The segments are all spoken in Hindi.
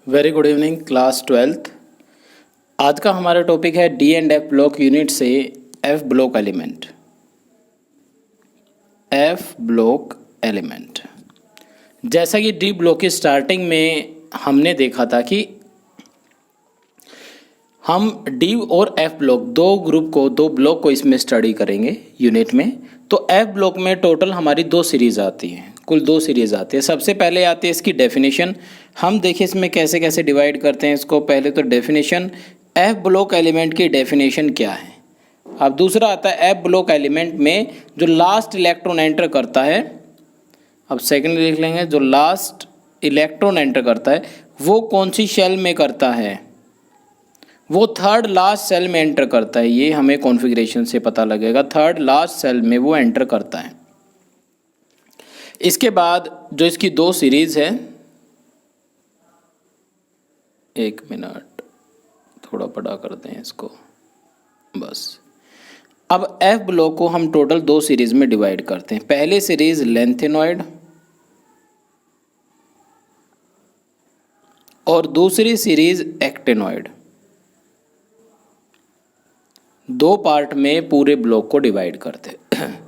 Very good evening class 12th। आज का हमारा टॉपिक है D and F block unit से F block element. F block element जैसा कि डी ब्लॉक की स्टार्टिंग में हमने देखा था कि हम डी और एफ ब्लॉक दो ब्लॉक को इसमें स्टडी करेंगे यूनिट में। तो एफ ब्लॉक में टोटल हमारी दो सीरीज आती हैं, कुल दो सीरीज आती है। सबसे पहले आती है इसकी डेफिनेशन। हम देखिए इसमें कैसे कैसे डिवाइड करते हैं इसको। पहले तो डेफिनेशन, एफ ब्लॉक एलिमेंट की डेफिनेशन क्या है। अब दूसरा आता है एफ ब्लॉक एलिमेंट में जो लास्ट इलेक्ट्रॉन एंटर करता है। अब सेकंड लिख लेंगे, जो लास्ट इलेक्ट्रॉन एंटर करता है वो कौन सी शेल में करता है, वो थर्ड लास्ट सेल में एंटर करता है। ये हमें कॉन्फ़िगरेशन से पता लगेगा, थर्ड लास्ट सेल में वो एंटर करता है। इसके बाद जो इसकी दो सीरीज है, एक मिनट थोड़ा बड़ा करते हैं इसको बस। अब एफ ब्लॉक को हम टोटल दो सीरीज में डिवाइड करते हैं। पहली सीरीज लेंथेनॉइड और दूसरी सीरीज एक्टेनॉइड। दो पार्ट में पूरे ब्लॉक को डिवाइड करते हैं।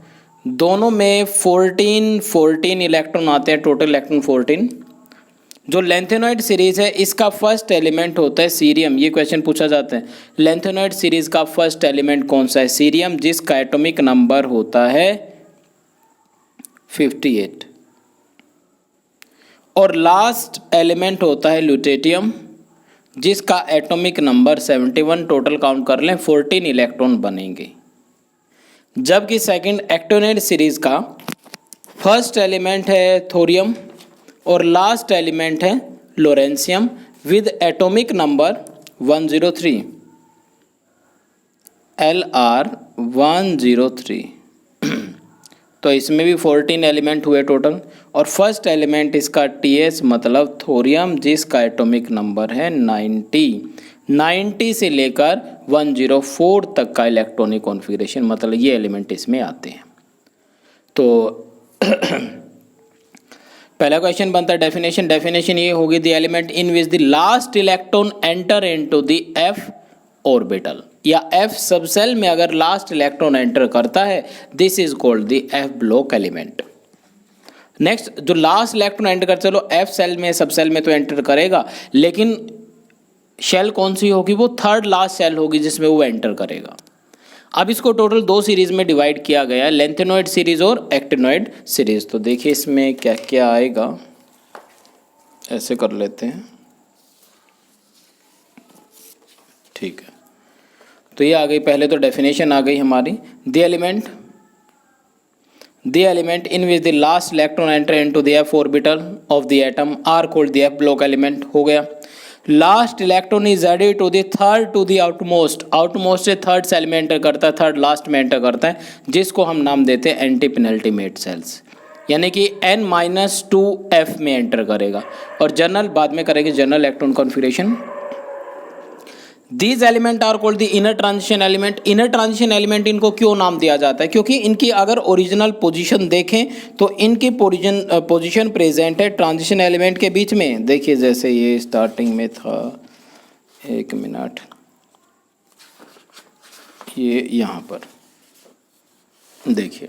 दोनों में 14 इलेक्ट्रॉन आते हैं, टोटल इलेक्ट्रॉन 14। जो लेंथेनॉइड सीरीज है इसका फर्स्ट एलिमेंट होता है सीरियम। ये क्वेश्चन पूछा जाता है, लेंथेनॉइड सीरीज का फर्स्ट एलिमेंट कौन सा है? सीरियम, जिसका एटॉमिक नंबर होता है 58। और लास्ट एलिमेंट होता है ल्यूटेटियम, जिसका एटॉमिक नंबर 71। टोटल काउंट कर लें 14 इलेक्ट्रॉन बनेंगे। जबकि सेकंड एक्टेनॉइड सीरीज का फर्स्ट एलिमेंट है थोरियम और लास्ट एलिमेंट है लोरेंसियम विद एटॉमिक नंबर 103, LR103। तो इसमें भी 14 एलिमेंट हुए टोटल। और फर्स्ट एलिमेंट इसका TS मतलब थोरियम, जिसका एटॉमिक नंबर है 90 से लेकर 104 तक का इलेक्ट्रॉनिक कॉन्फ़िगरेशन, मतलब ये एलिमेंट इसमें आते हैं। तो पहला क्वेश्चन बनता है डेफिनेशन। डेफिनेशन ये होगी, the element in which the last electron enter into the f orbital या एफ सबसेल में अगर लास्ट इलेक्ट्रॉन एंटर करता है, this is called the f block element. Next, जो लास्ट इलेक्ट्रॉन एंटर कर, चलो एफ सेल में सब सेल में तो एंटर करेगा, लेकिन शेल कौन सी होगी? वो थर्ड लास्ट सेल होगी जिसमें वो एंटर करेगा। अब इसको टोटल दो सीरीज में डिवाइड किया गया, लेंथेनॉइड सीरीज और एक्टिनॉइड सीरीज। तो देखिए इसमें क्या क्या आएगा, ऐसे कर लेते हैं, ठीक है। तो ये आ गई, पहले तो डेफिनेशन आ गई हमारी। The element in which the last electron enter into the f orbital of the atom are called the f block element हो गया। Last electron is added to the third to the outmost से थर्ड सेल में एंटर करता है, थर्ड लास्ट में एंटर करता है, जिसको हम नाम देते हैं एंटी पेनल्टीमेट सेल्स, यानी कि N-2F में एंटर करेगा। और जनरल बाद में करेंगे, general electron configuration. These element are called the inner transition element. Inner transition element इनको क्यों नाम दिया जाता है? क्योंकि इनकी अगर ओरिजिनल पोजीशन देखें तो इनकी पोजीशन प्रेजेंट है ट्रांजिशन एलिमेंट के बीच में। देखिए जैसे ये स्टार्टिंग में था, एक मिनट, ये यहाँ पर देखिए,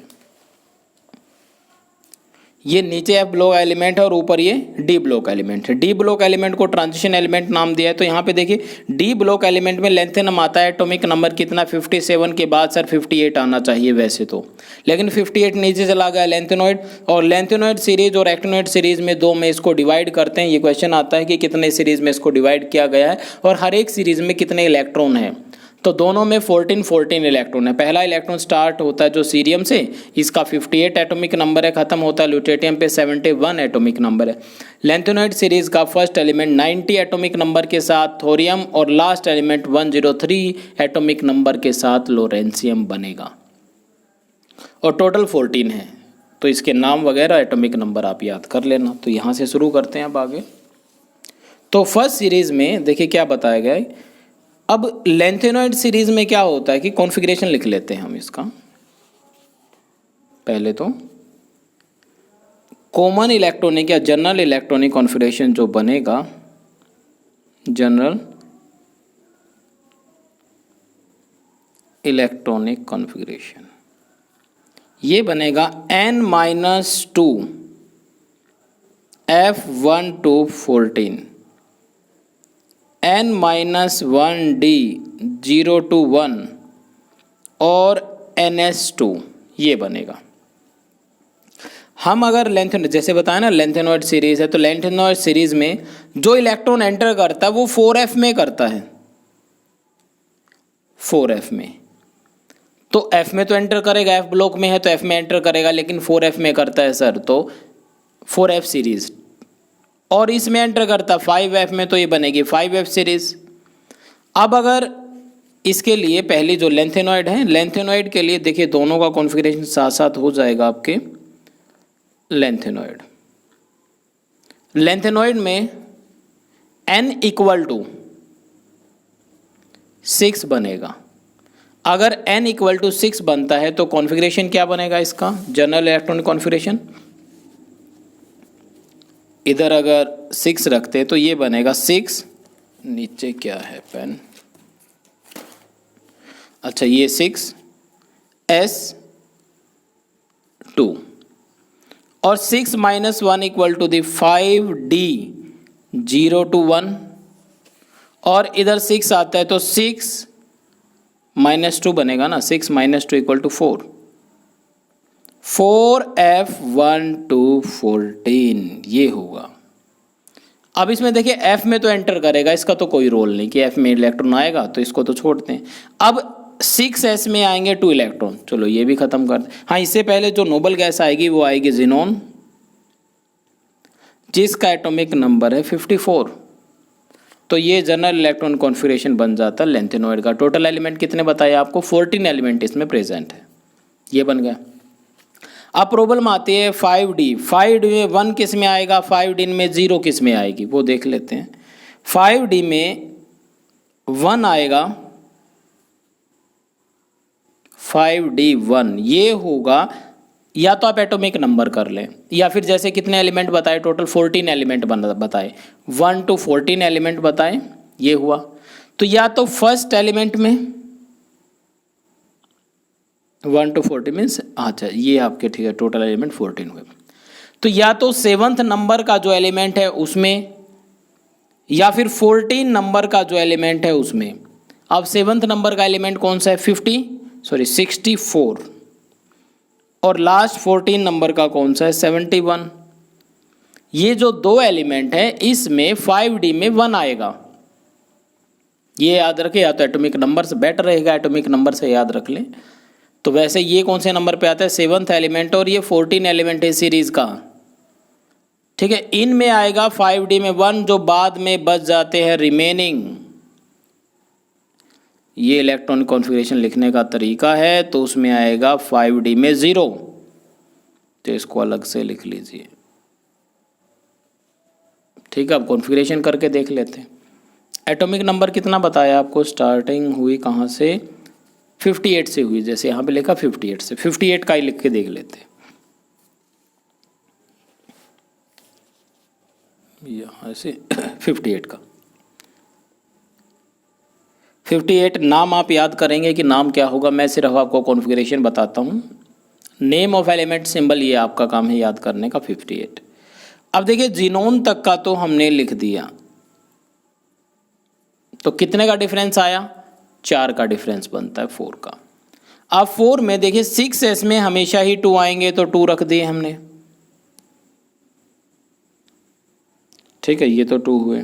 ये नीचे एफ ब्लॉक एलिमेंट है और ऊपर ये डी ब्लॉक एलिमेंट है। डी ब्लॉक एलिमेंट को ट्रांजिशन एलिमेंट नाम दिया है। तो यहाँ पे देखिए डी ब्लॉक एलिमेंट में लेंथेनम आता है, एटॉमिक नंबर कितना 57 के बाद सर 58 आना चाहिए वैसे तो, लेकिन 58 नीचे चला गया लेंथेनॉइड। और लेंथेनॉइड सीरीज और एक्टिनॉइड सीरीज में दो में इसको डिवाइड करते हैं। ये क्वेश्चन आता है कि कितने सीरीज में इसको डिवाइड किया गया है और हर एक सीरीज में कितने इलेक्ट्रॉन है। तो दोनों में 14 इलेक्ट्रॉन है। पहला इलेक्ट्रॉन स्टार्ट होता है जो सीरियम से, इसका 58 एटॉमिक नंबर है, खत्म होता है ल्यूटेटियम पे 71 एटॉमिक नंबर है। लेंथेनॉइड सीरीज का फर्स्ट एलिमेंट 90 एटॉमिक नंबर के साथ थोरियम और लास्ट एलिमेंट 103 एटॉमिक नंबर के साथ लोरेंसियम बनेगा। और टोटल 14 है, तो इसके नाम वगैरह एटॉमिक नंबर आप याद कर लेना। तो यहाँ से शुरू करते हैं अब आगे। तो फर्स्ट सीरीज में देखिए क्या बताया गया है। अब लेंथेनॉइड सीरीज में क्या होता है कि कॉन्फ़िगरेशन लिख लेते हैं हम इसका। पहले तो कॉमन इलेक्ट्रॉनिक या जनरल इलेक्ट्रॉनिक कॉन्फ़िगरेशन जो बनेगा जनरल इलेक्ट्रॉनिक कॉन्फ़िगरेशन, ये बनेगा n-2 F1 to 14 n-1D 0 to 1 और ns2, ये बनेगा। हम अगर जैसे बताया ना लेंथेनॉइड सीरीज है, तो लेंथेनॉइड सीरीज में जो इलेक्ट्रॉन एंटर करता है वो 4f में करता है, 4f में। तो f में तो एंटर करेगा, f ब्लॉक में है तो f में एंटर करेगा, लेकिन 4f में करता है सर, तो 4f सीरीज। और इसमें एंटर करता 5f में, तो ये बनेगी 5f सीरीज। अब अगर इसके लिए पहली जो लेंथेनॉइड है, लेंथेनॉइड के लिए देखिए दोनों का कॉन्फ़िगरेशन साथ साथ हो जाएगा आपके। लेंथेनॉइड में n = 6 बनेगा। अगर n = 6 बनता है तो कॉन्फ़िगरेशन क्या बनेगा इसका, जनरल इलेक्ट्रॉनिक कॉन्फ़िगरेशन। इधर अगर 6 रखते तो ये बनेगा 6, नीचे क्या है पेन, अच्छा ये 6s2 और 6 - 1 = 5d 0 to 1 और इधर 6 आता है तो 6 - 2 बनेगा ना, 6 - 2 = 4, 4f1 to 14 ये होगा। अब इसमें देखिए f में तो एंटर करेगा, इसका तो कोई रोल नहीं कि f में इलेक्ट्रॉन आएगा, तो इसको तो छोड़ते हैं। अब 6s में आएंगे 2 इलेक्ट्रॉन, चलो ये भी खत्म कर दें। हाँ, इससे पहले जो नोबल गैस आएगी वो आएगी ज़ीनॉन, जिसका एटॉमिक नंबर है 54। तो ये जनरल इलेक्ट्रॉन कॉन्फ़िगरेशन बन जाता है लेंथेनॉइड का। टोटल एलिमेंट कितने बताए आपको, 14 एलिमेंट इसमें प्रेजेंट है, ये बन गया। अब प्रॉब्लम आती है 5d। 5d में 1 किस में आएगा, 5d में 0 किस में आएगी, वो देख लेते हैं। 5d में 1 आएगा, 5d1 ये होगा, या तो आप एटॉमिक नंबर कर लें, या फिर जैसे कितने एलिमेंट बताए, टोटल 14 एलिमेंट बताए, 1 to 14 एलिमेंट बताए, ये हुआ। तो या तो फर्स्ट एलिमेंट में 1 to 40 मीन्स, अच्छा ये आपके ठीक है, टोटल एलिमेंट 14 हुए। तो या तो 7th नंबर का जो एलिमेंट है उसमें, या फिर 14 नंबर का जो एलिमेंट है उसमें। अब 7th नंबर का एलिमेंट कौन सा है, 64 और लास्ट 14 नंबर का कौन सा है, 71। ये जो दो एलिमेंट है इसमें 5d में 1 आएगा, ये याद रखें, या तो एटॉमिक नंबर से बेटर रहेगा, एटॉमिक नंबर से याद रख लें। तो वैसे ये कौन से नंबर पे आता है, 7th एलिमेंट, और ये 14 एलिमेंट है सीरीज का, ठीक है। इनमें आएगा 5d में 1, जो बाद में बच जाते हैं रिमेनिंग। ये इलेक्ट्रॉनिक कॉन्फ़िगरेशन लिखने का तरीका है, तो उसमें आएगा 5d में 0, तो इसको अलग से लिख लीजिए, ठीक है। अब कॉन्फ़िगरेशन करके देख लेते हैं। एटॉमिक नंबर कितना बताया आपको, स्टार्टिंग हुई कहाँ से, 58 से हुई, जैसे यहाँ पे लिखा 58 से, 58 का ही लिख के देख लेते हैं। यहाँ से 58 का, 58 नाम आप याद करेंगे कि नाम क्या होगा, मैं सिर्फ आपको कॉन्फ़िगरेशन बताता हूँ। नेम ऑफ एलिमेंट सिंबल, ये आपका काम है याद करने का, 58। अब देखिए ज़ीनॉन तक का तो हमने लिख दिया, तो कितने का डिफरेंस आया, 4 का डिफरेंस बनता है, 4 का। अब 4 में देखिए 6s में हमेशा ही 2 आएंगे, तो 2 रख दिए हमने, ठीक है, ये तो 2 हुए।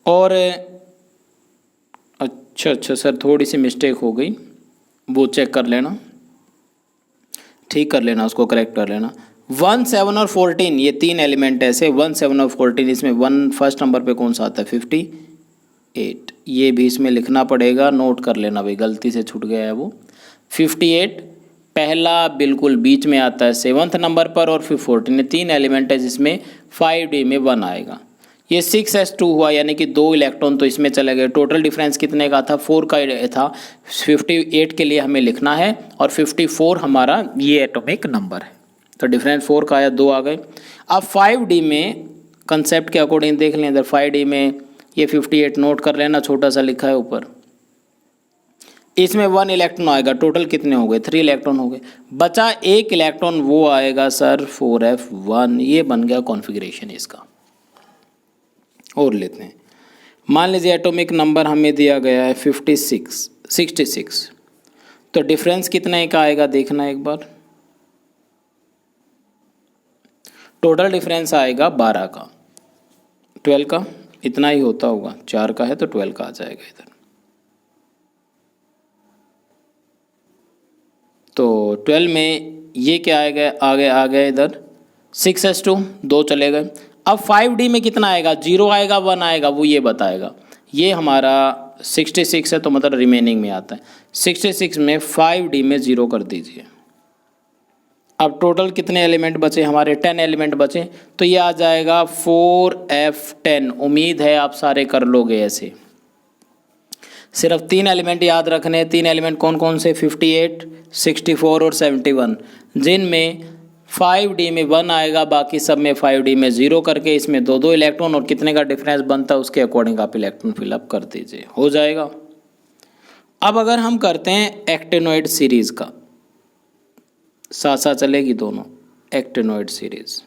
और अच्छा सर थोड़ी सी मिस्टेक हो गई, वो चेक कर लेना, ठीक कर लेना, उसको करेक्ट कर लेना। 1, 7 और 14 ये 3 एलिमेंट ऐसे, 1, 7 और 14, इसमें 1 फर्स्ट नंबर पे कौन सा आता है, 58, ये भी इसमें लिखना पड़ेगा, नोट कर लेना भाई, गलती से छूट गया है वो। 58 पहला बिल्कुल बीच में आता है 7th नंबर पर, और फिर 14, ये 3 एलिमेंट है जिसमें 5d में 1 आएगा। ये 6s2 हुआ, यानी कि 2 इलेक्ट्रॉन तो इसमें चले गए। टोटल डिफरेंस कितने का था, 4 का था। 58 के लिए हमें लिखना है, और 54 हमारा ये एटॉमिक नंबर है, तो डिफरेंस 4 का आया, 2 आ गए। अब 5d में कंसेप्ट के अकॉर्डिंग देख लें, इधर 5d में ये 58 नोट कर लेना, छोटा सा लिखा है ऊपर। इसमें 1 इलेक्ट्रॉन आएगा, टोटल कितने हो गए 3 इलेक्ट्रॉन हो गए, बचा 1 इलेक्ट्रॉन, वो आएगा सर 4f1। ये बन गया कॉन्फ़िगरेशन इसका। और लेते हैं, मान लीजिए एटॉमिक नंबर हमें दिया गया है 66, तो डिफरेंस कितने का आएगा देखना एक बार। टोटल डिफरेंस आएगा 12 का, 12 का इतना ही होता होगा, 4 का है तो 12 का आ जाएगा इधर। तो 12 में ये क्या आएगा, आ गया इधर 6s2, 2 चले गए। अब 5D में कितना आएगा, 0 आएगा 1 आएगा, वो ये बताएगा। ये हमारा 66 है तो मतलब रिमेनिंग में आता है। 66 में 5D में 0 कर दीजिए। अब टोटल कितने एलिमेंट बचे हमारे, 10 एलिमेंट बचे, तो ये आ जाएगा 4f10। उम्मीद है आप सारे कर लोगे ऐसे। सिर्फ 3 एलिमेंट याद रखने हैं। 3 एलिमेंट कौन कौन से, 58, 64 और 71, जिनमें 5D में 1 आएगा, बाकी सब में 5D में 0 करके इसमें 2 इलेक्ट्रॉन और कितने का डिफरेंस बनता है उसके अकॉर्डिंग आप इलेक्ट्रॉन फिलअप कर दीजिए, हो जाएगा। अब अगर हम करते हैं एक्टिनोइड सीरीज का, साथ साथ चलेगी दोनों, एक्टिनोइड सीरीज।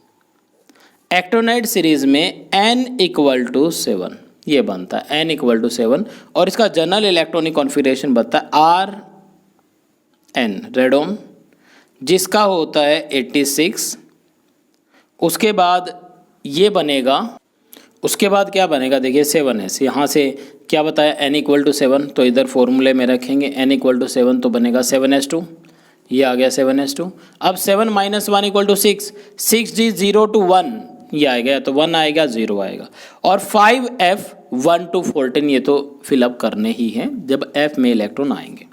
एक्टिनोइड सीरीज में n = 7 ये बनता है, n = 7, और इसका जनरल इलेक्ट्रॉनिक कॉन्फ़िगरेशन बनता है Rn, रेडोन, जिसका होता है 86। उसके बाद ये बनेगा, उसके बाद क्या बनेगा देखिए 7s। यहाँ से क्या बताया, n = 7, तो इधर फॉर्मूले में रखेंगे n = 7 तो बनेगा 7s2, ये आ गया 7s2। अब 7 - 1 = 6, 6D 0 to 1 ये आएगा, तो 1 आएगा 0 आएगा, और 5f 1 to 14 ये तो फिलअप करने ही हैं जब f में इलेक्ट्रॉन आएंगे।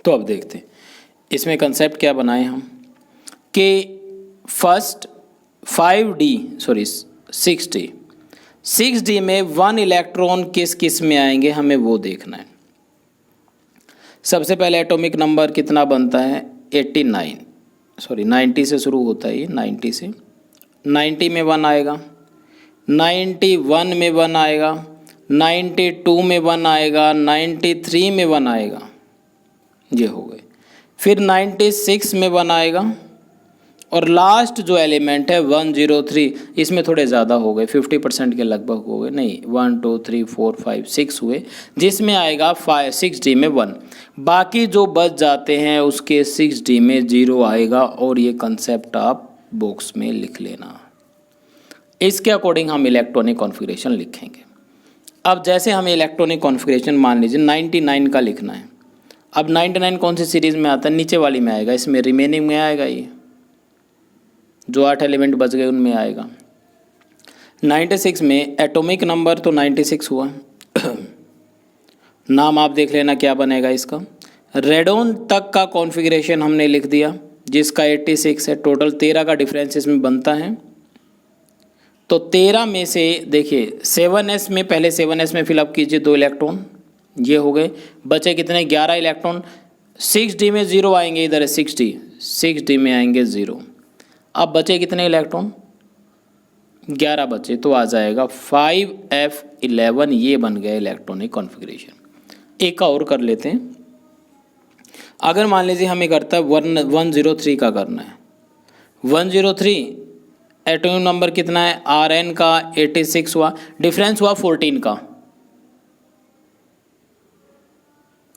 तो अब देखते हैं इसमें कंसेप्ट क्या बनाए हम, कि फर्स्ट 6D में 1 इलेक्ट्रॉन किस किस में आएंगे हमें वो देखना है। सबसे पहले एटॉमिक नंबर कितना बनता है, 90 से शुरू होता है ये, 90 से। 90 में 1 आएगा, 91 में 1 आएगा, 92 में 1 आएगा, 93 में 1 आएगा, ये हो गए। फिर 96 में 1 आएगा, और लास्ट जो एलिमेंट है 103, इसमें थोड़े ज़्यादा हो गए, 50% के लगभग हो गए, नहीं 1 2 3 4 5 6 हुए, जिसमें आएगा 6D में 1। बाकी जो बच जाते हैं उसके 6D में 0 आएगा, और ये कंसेप्ट आप बॉक्स में लिख लेना। इसके अकॉर्डिंग हम इलेक्ट्रॉनिक कॉन्फ़िगरेशन लिखेंगे। अब जैसे हमें इलेक्ट्रॉनिक कॉन्फ़िगरेशन मान लीजिए 99 का लिखना है। अब 99 कौन सी सीरीज़ में आता है, नीचे वाली में आएगा, इसमें रिमेनिंग में आएगा, ये जो 8 एलिमेंट बच गए उनमें आएगा। 96 में एटॉमिक नंबर तो 96 हुआ नाम आप देख लेना क्या बनेगा इसका। रेडोन तक का कॉन्फ़िगरेशन हमने लिख दिया, जिसका 86 है। टोटल 13 का डिफरेंस इसमें बनता है। तो 13 में से देखिए 7s में, पहले 7s में फिलअप कीजिए 2 इलेक्ट्रॉन, ये हो गए। बचे कितने, 11 इलेक्ट्रॉन। 6D में 0 आएंगे, इधर है 6D में आएंगे 0। अब बचे कितने इलेक्ट्रॉन, 11 बचे, तो आ जाएगा 5f11। ये बन गया इलेक्ट्रॉनिक कॉन्फ़िगरेशन। एक का और कर लेते हैं। अगर मान लीजिए हमें करता है 103 का करना है। 103 एटॉमिक नंबर कितना है, Rn का 86 हुआ, डिफरेंस हुआ 14 का,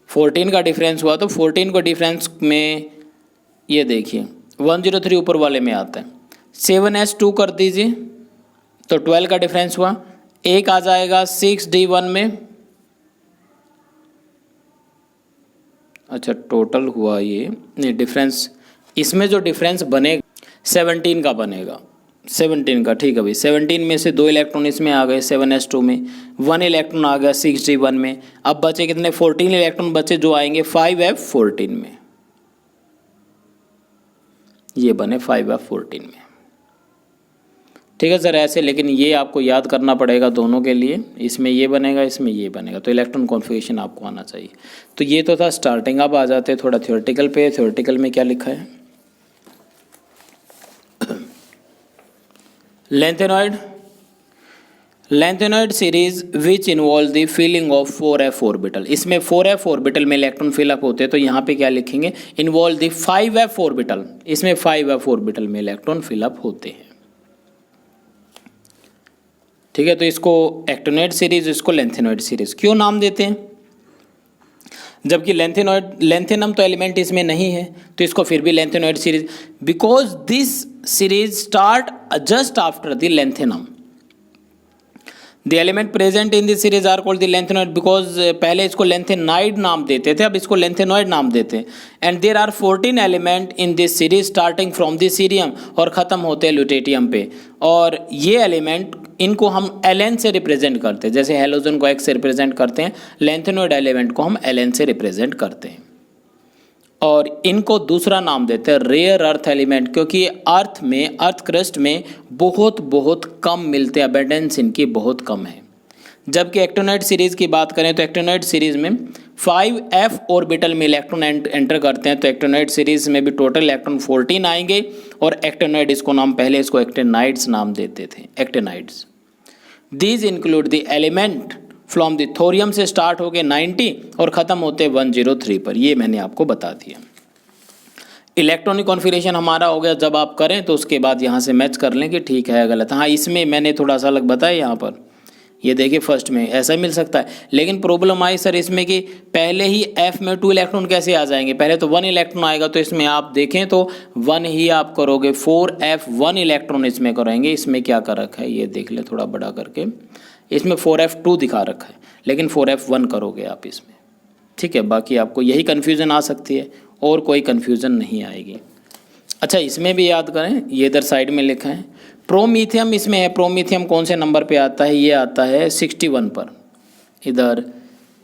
14 का डिफरेंस हुआ। तो 14 को डिफरेंस में ये देखिए 103 ऊपर वाले में आता है, 7s2 कर दीजिए, तो 12 का डिफरेंस हुआ। एक आ जाएगा 6D1 में, अच्छा टोटल हुआ ये नहीं डिफरेंस, इसमें जो डिफरेंस बनेगा 17 का बनेगा, 17 का, ठीक है भाई। 17 में से 2 इलेक्ट्रॉन इसमें आ गए 7s2 में, 1 इलेक्ट्रॉन आ गया 6D1 में। अब बचे कितने, 14 इलेक्ट्रॉन बचे जो आएंगे 5f14 में, ये बने 5f14 में। ठीक है सर ऐसे, लेकिन ये आपको याद करना पड़ेगा दोनों के लिए, इसमें ये बनेगा इसमें ये बनेगा, तो इलेक्ट्रॉन कॉन्फ़िगरेशन आपको आना चाहिए। तो ये तो था स्टार्टिंग। अब आ जाते हैं थोड़ा थ्योरेटिकल पे। थ्योरेटिकल में क्या लिखा है, lanthanoid lanthanoid series which involve the filling of 4f orbital. इसमें 4f ऑर्बिटल में इलेक्ट्रॉन फिलअप होते हैं, तो यहाँ पे क्या लिखेंगे, इन्वॉल्व द 5f ऑर्बिटल। इसमें 5f ऑर्बिटल में इलेक्ट्रॉन फिलअप होते हैं। ठीक है, तो इसको एक्टिनॉइड सीरीज, इसको लेंथेनॉइड सीरीज क्यों नाम देते हैं, जबकि लेंथेनम तो एलिमेंट इसमें नहीं है, तो इसको फिर भी lanthanoid series, because this series start just after the lanthanum. The element present in this series are called the lanthanoid, because पहले इसको लेंथेनाइड नाम देते थे, अब इसको लेंथेनॉइड नाम देते हैं। And there are 14 element in this series starting from the cerium, और ख़त्म होते हैं ल्यूटेटियम पे। और ये एलिमेंट, इनको हम Ln से रिप्रेजेंट करते हैं, जैसे हेलोजन को X से रिप्रेजेंट करते हैं, लेंथेनॉइड एलिमेंट को हम Ln से रिप्रेजेंट करते हैं। और इनको दूसरा नाम देते हैं रेयर अर्थ एलिमेंट, क्योंकि अर्थ में, अर्थ क्रस्ट में बहुत बहुत कम मिलते हैं, अबेंडेंस इनकी बहुत कम है। जबकि एक्टिनॉइड सीरीज की बात करें तो एक्टिनॉइड सीरीज में 5f ऑर्बिटल में इलेक्ट्रॉन एंटर करते हैं, तो एक्टिनॉइड सीरीज में भी टोटल इलेक्ट्रॉन 14 आएंगे। और एक्टिनॉइड, इसको नाम पहले इसको एक्टिनाइड्स नाम देते थे, actinides. These include the element from the thorium से स्टार्ट हो गए 90 और ख़त्म होते 103 पर। ये मैंने आपको बता दिया। इलेक्ट्रॉनिक कॉन्फ़िगरेशन हमारा हो गया, जब आप करें तो उसके बाद यहाँ से मैच कर लें कि ठीक है गलत। हाँ, इसमें मैंने थोड़ा सा अलग बताया, यहाँ पर ये देखिए फर्स्ट में ऐसा मिल सकता है, लेकिन प्रॉब्लम आई सर इसमें कि पहले ही F में 2 इलेक्ट्रॉन कैसे आ जाएंगे, पहले तो 1 इलेक्ट्रॉन आएगा, तो इसमें आप देखें तो 1 ही आप करोगे, 4f 1 इलेक्ट्रॉन इसमें करेंगे। इसमें क्या कर रखा है ये देख ले थोड़ा बड़ा करके, इसमें 4f 2 दिखा रखा है, लेकिन 4f 1 करोगे आप इसमें। ठीक है, बाकी आपको यही कन्फ्यूज़न आ सकती है और कोई कन्फ्यूज़न नहीं आएगी। अच्छा, इसमें भी याद करें, ये इधर साइड में लिखा है प्रोमीथियम, इसमें है प्रोमीथियम कौन से नंबर पे आता है, ये आता है 61 पर। इधर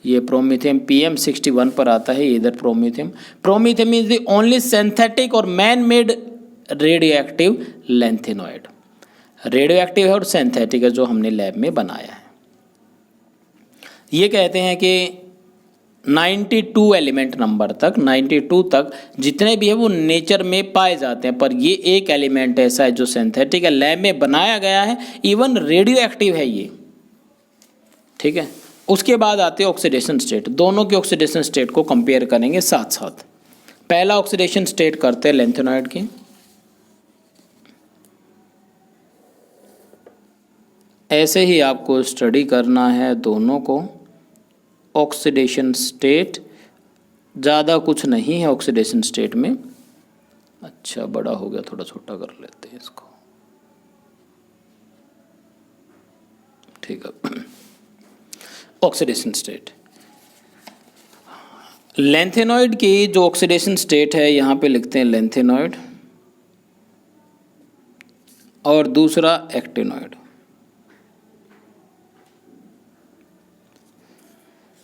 ये प्रोमीथियम PM 61 पर आता है, इधर promethium. Promethium is the only synthetic और man made radioactive lanthanoid. Radioactive है और सिंथेटिक है, जो हमने लैब में बनाया है। ये कहते हैं कि 92 एलिमेंट नंबर तक, 92 तक जितने भी है वो नेचर में पाए जाते हैं, पर ये एक एलिमेंट ऐसा है जो सिंथेटिक है, लैब में बनाया गया है, इवन रेडियो एक्टिव है ये। ठीक है, उसके बाद आते हैं ऑक्सीडेशन स्टेट। दोनों के ऑक्सीडेशन स्टेट को कंपेयर करेंगे साथ साथ। पहला ऑक्सीडेशन स्टेट करते हैं लेंथेनॉइड की। ऐसे ही आपको स्टडी करना है दोनों को। ऑक्सीडेशन स्टेट ज़्यादा कुछ नहीं है ऑक्सीडेशन स्टेट में। अच्छा, बड़ा हो गया, थोड़ा छोटा कर लेते हैं इसको। ठीक है, ऑक्सीडेशन स्टेट लेंथेनॉइड की जो ऑक्सीडेशन स्टेट है यहाँ पे लिखते हैं लेंथेनॉइड, और दूसरा एक्टिनॉइड।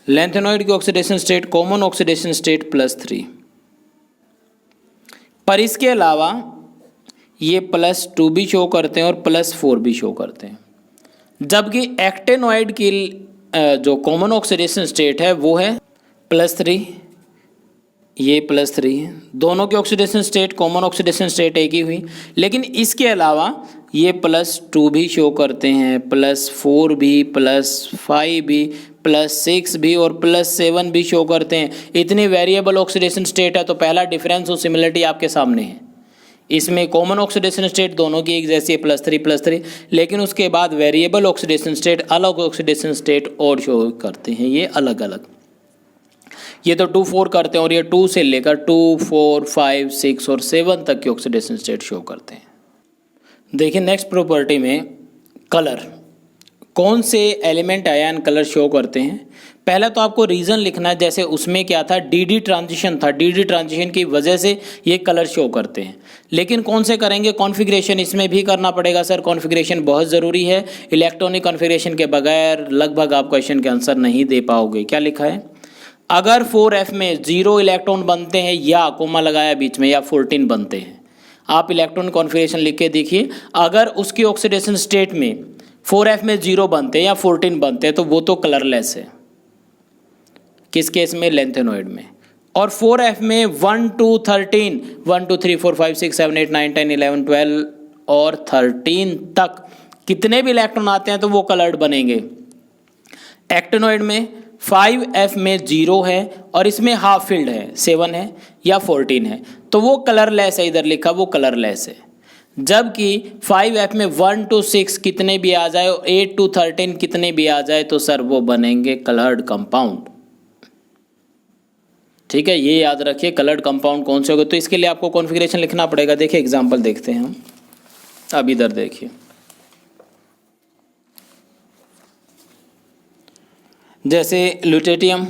लेंथेनॉइड की oxidation state common oxidation state +3, पर इसके अलावा ये +2 भी शो करते हैं और +4 भी शो करते हैं। जबकि एक्टिनॉइड की जो कॉमन ऑक्सीडेशन स्टेट है वो है +3, ये +3 है। दोनों के oxidation state, common oxidation state एक ही हुई, लेकिन इसके अलावा ये +2 भी शो करते हैं, +4 भी, +5 भी, +6 भी और +7 भी शो करते हैं। इतनी वेरिएबल ऑक्सीडेशन स्टेट है, तो पहला डिफरेंस और सिमिलरिटी आपके सामने है। इसमें कॉमन ऑक्सीडेशन स्टेट दोनों की एक जैसी है, +3, लेकिन उसके बाद वेरिएबल ऑक्सीडेशन स्टेट, अलग ऑक्सीडेशन स्टेट और शो करते हैं, ये अलग अलग। ये तो 2, 4 करते हैं, और ये 2 से लेकर 2, 4, 5, 6 और 7 तक के ऑक्सीडेशन स्टेट शो करते हैं। देखिए नेक्स्ट प्रॉपर्टी में कलर, कौन से एलिमेंट आयन कलर शो करते हैं। पहला तो आपको रीज़न लिखना है, जैसे उसमें क्या था, डी ट्रांजिशन था, डी ट्रांजिशन की वजह से ये कलर शो करते हैं। लेकिन कौन से करेंगे, कॉन्फ़िगरेशन इसमें भी करना पड़ेगा सर, कॉन्फ़िगरेशन बहुत ज़रूरी है। इलेक्ट्रॉनिक कॉन्फ़िगरेशन के बगैर लगभग आप क्वेश्चन के आंसर नहीं दे पाओगे। क्या लिखा है, अगर 4f में 0 इलेक्ट्रॉन बनते हैं या कोमा लगाया बीच में, या 14 बनते हैं, आप इलेक्ट्रॉन कॉन्फ़िगरेशन लिख के देखिए। अगर उसकी ऑक्सीडेशन स्टेट में 4f में 0 बनते हैं या 14 बनते हैं, तो वो तो कलरलेस है। किस केस में, लेंथेनॉइड में। और 4f में 1 2 13, 1 2 3 4 5 6 7 8 9 10 11 12 और 13 तक कितने भी इलेक्ट्रॉन आते हैं तो वो कलर्ड बनेंगे। एक्टिनोइड में 5F में 0 है और इसमें हाफ फील्ड है, 7 है या 14 है, तो वो कलरलेस है, इधर लिखा वो कलरलेस है। जबकि 5F में 1 to 6 कितने भी आ जाए और 8 to 13 कितने भी आ जाए तो सर वो बनेंगे कलर्ड कंपाउंड। ठीक है, ये याद रखिए कलर्ड कंपाउंड कौन से होंगे। तो इसके लिए आपको कॉन्फ़िगरेशन लिखना पड़ेगा। देखिए एग्जांपल देखते हैं हम। अब इधर देखिए, जैसे ल्यूटेटियम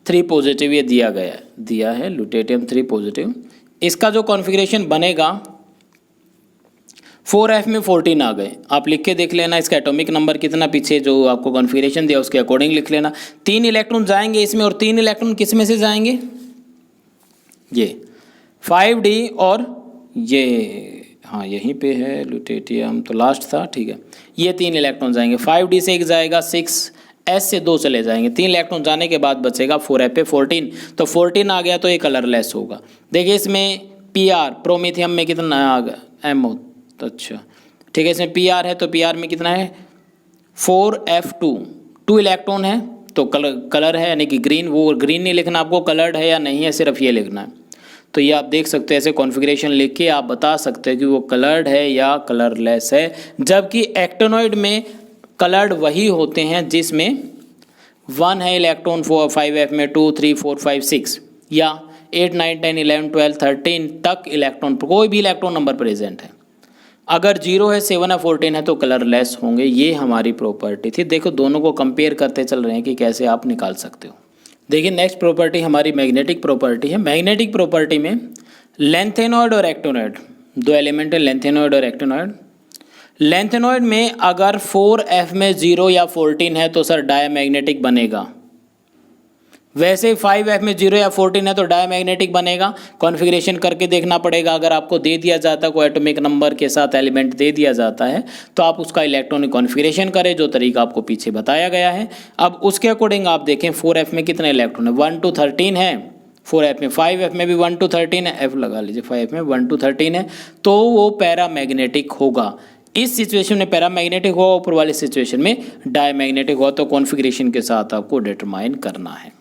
3 पॉजिटिव ये दिया है ल्यूटेटियम 3 पॉजिटिव। इसका जो कॉन्फ़िगरेशन बनेगा 4F में 14 आ गए, आप लिख के देख लेना इसका एटॉमिक नंबर कितना, पीछे जो आपको कॉन्फ़िगरेशन दिया उसके अकॉर्डिंग लिख लेना। 3 इलेक्ट्रॉन जाएंगे इसमें, और 3 इलेक्ट्रॉन किस में से जाएंगे, ये 5D और ये, हाँ यहीं पे है ल्यूटेटियम तो लास्ट था, ठीक है। ये 3 इलेक्ट्रॉन जाएंगे, 5D से एक जाएगा, 6S से 2 चले जाएंगे, 3 इलेक्ट्रॉन जाने के बाद बचेगा 4F पे 14, तो 14 आ गया तो ये कलरलेस होगा। देखिए इसमें PR प्रोमीथियम में कितना आ गया, M हो, तो अच्छा ठीक है, इसमें PR है तो PR में कितना है 4F2, 2 इलेक्ट्रॉन है तो कलर है यानी कि ग्रीन, वो ग्रीन नहीं लिखना आपको, कलर्ड है या नहीं है सिर्फ ये लिखना है। तो ये आप देख सकते हैं, ऐसे कॉन्फ़िगरेशन लिख के आप बता सकते हैं कि वो कलर्ड है या कलरलेस है। जबकि एक्टिनोइड में कलर्ड वही होते हैं जिसमें 1 है इलेक्ट्रॉन, 5F में 2 3 4 5 6 या 8 9 10 11 12 13 तक इलेक्ट्रॉन, कोई भी इलेक्ट्रॉन नंबर प्रेजेंट है। अगर 0 है, 7 है, 14 है तो कलरलेस होंगे। ये हमारी प्रॉपर्टी थी। देखो दोनों को कंपेयर करते चल रहे हैं कि कैसे आप निकाल सकते हो। देखिए नेक्स्ट प्रॉपर्टी हमारी मैग्नेटिक प्रॉपर्टी है। मैग्नेटिक प्रॉपर्टी में लेंथेनॉइड और एक्टिनोइड, 2 एलिमेंट है लेंथेनॉइड और एक्टिनोइड। लेंथेनॉइड में अगर 4F में 0 या 14 है तो सर डायमैग्नेटिक बनेगा। वैसे 5F में 0 या 14 है तो डायमैग्नेटिक बनेगा। कॉन्फ़िगरेशन करके देखना पड़ेगा। अगर आपको दे दिया जाता है कोई एटॉमिक नंबर के साथ एलिमेंट दे दिया जाता है तो आप उसका इलेक्ट्रॉनिक कॉन्फ़िगरेशन करें, जो तरीका आपको पीछे बताया गया है। अब उसके अकॉर्डिंग आप देखें 4F में कितने इलेक्ट्रॉन है, 1 to 13 है 4F में, 5F में भी 1 to 13 है, F लगा लीजिए, 5F में 1 to 13 है तो वो पैरामैग्नेटिक होगा। इस सिचुएशन में पैरामैग्नेटिक होगा, ऊपर वाली सिचुएशन में डायमैग्नेटिक होगा। तो कॉन्फ़िगरेशन के साथ आपको डिटरमाइन करना है।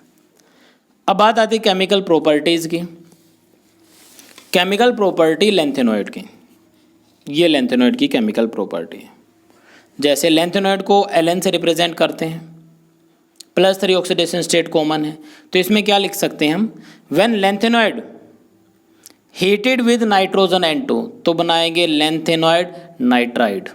अब बात आती है केमिकल प्रॉपर्टीज़ की। केमिकल प्रॉपर्टी लेंथेनॉइड की, ये लेंथेनॉइड की केमिकल प्रॉपर्टी है। जैसे लेंथेनॉइड को Ln से रिप्रेजेंट करते हैं, +3 ऑक्सीडेशन स्टेट कॉमन है, तो इसमें क्या लिख सकते हैं हम, when lanthanoid heated with nitrogen N2 तो बनाएंगे लेंथेनॉइड नाइट्राइड।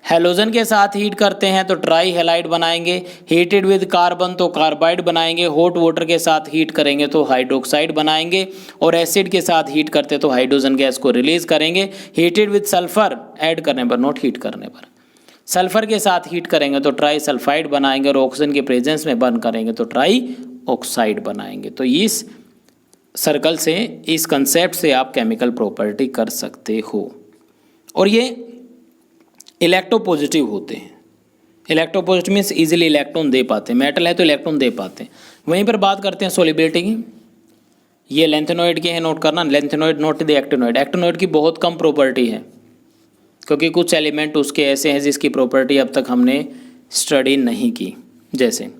हेलोजन के साथ हीट करते हैं तो ट्राई हेलाइड बनाएंगे। हीटेड विद कार्बन तो कार्बाइड बनाएंगे। हॉट वाटर के साथ हीट करेंगे तो हाइड्रोक्साइड बनाएंगे। और एसिड के साथ हीट करते तो हाइड्रोजन गैस को रिलीज करेंगे। हीटेड विद सल्फर ऐड करने पर, नॉट हीट करने पर, सल्फर के साथ हीट करेंगे तो ट्राई सल्फाइड बनाएंगे। और ऑक्सीजन के प्रेजेंस में बर्न करेंगे तो ट्राई ऑक्साइड बनाएंगे। तो इस सर्कल से, इस कंसेप्ट से आप केमिकल प्रॉपर्टी कर सकते हो। और ये इलेक्ट्रोपॉजिटिव होते हैं। इलेक्ट्रोपॉजिटिव मीन्स इजीली इलेक्ट्रॉन दे पाते हैं, मेटल है तो इलेक्ट्रॉन दे पाते हैं। वहीं पर बात करते हैं सोलिबिलिटी की। ये लेंथेनॉइड के है, नोट करना, lanthanoid note the actinoid. Actinoid की बहुत कम प्रॉपर्टी है क्योंकि कुछ एलिमेंट उसके ऐसे हैं जिसकी प्रॉपर्टी अब तक हमने स्टडी नहीं की। जैसे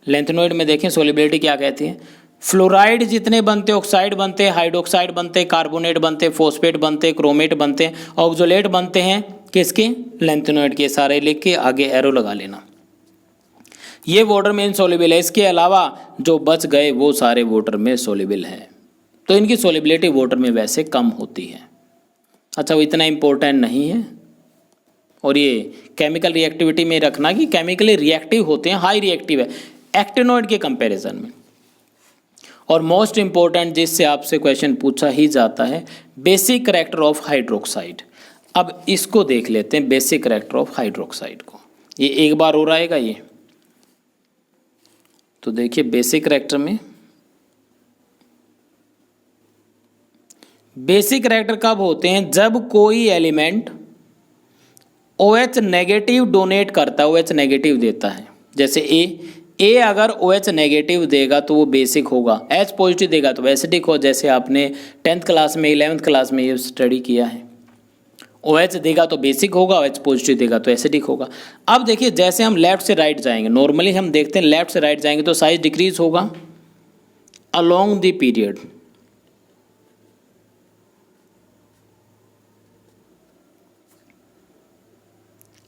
लेंथेनॉइड में देखें सोलिबिलिटी क्या कहती है, फ्लोराइड जितने बनते ऑक्साइड बनते, हाइड्रोक्साइड बनते, कार्बोनेट बनते, फॉस्फेट बनते, क्रोमेट बनते, ऑक्सोलेट बनते हैं किसके, लेंथेनॉइड के। सारे लिख के आगे एरो लगा लेना। ये वाटर में इनसॉल्युबल है, इसके अलावा जो बच गए वो सारे वाटर में सॉल्युबल हैं। तो इनकी सॉल्युबिलिटी वाटर में वैसे कम होती है। अच्छा, वो इतना इम्पोर्टेंट नहीं है। और ये केमिकल रिएक्टिविटी में रखना कि केमिकली रिएक्टिव होते हैं, हाई रिएक्टिव है एक्टिनॉइड के कंपैरिजन में। और मोस्ट इंपॉर्टेंट जिससे आपसे क्वेश्चन पूछा ही जाता है, बेसिक करैक्टर ऑफ हाइड्रोक्साइड। अब इसको देख लेते हैं, बेसिक करैक्टर ऑफ हाइड्रोक्साइड को। ये एक बार हो रहेगा ये, तो देखिए बेसिक करैक्टर में, बेसिक करैक्टर कब होते हैं, जब कोई एलिमेंट OH नेगेटिव डोनेट करता है, OH नेगेटिव देता है। जैसे ए अगर OH नेगेटिव देगा तो वो बेसिक होगा, H पॉजिटिव देगा तो एसिडिक हो, जैसे आपने 10th क्लास में 11th क्लास में ये स्टडी किया है। OH देगा तो बेसिक होगा, OH पॉजिटिव देगा तो एसिडिक होगा। अब देखिए जैसे हम लेफ्ट से राइट जाएंगे, नॉर्मली हम देखते हैं लेफ्ट से राइट जाएंगे तो साइज डिक्रीज होगा along the period.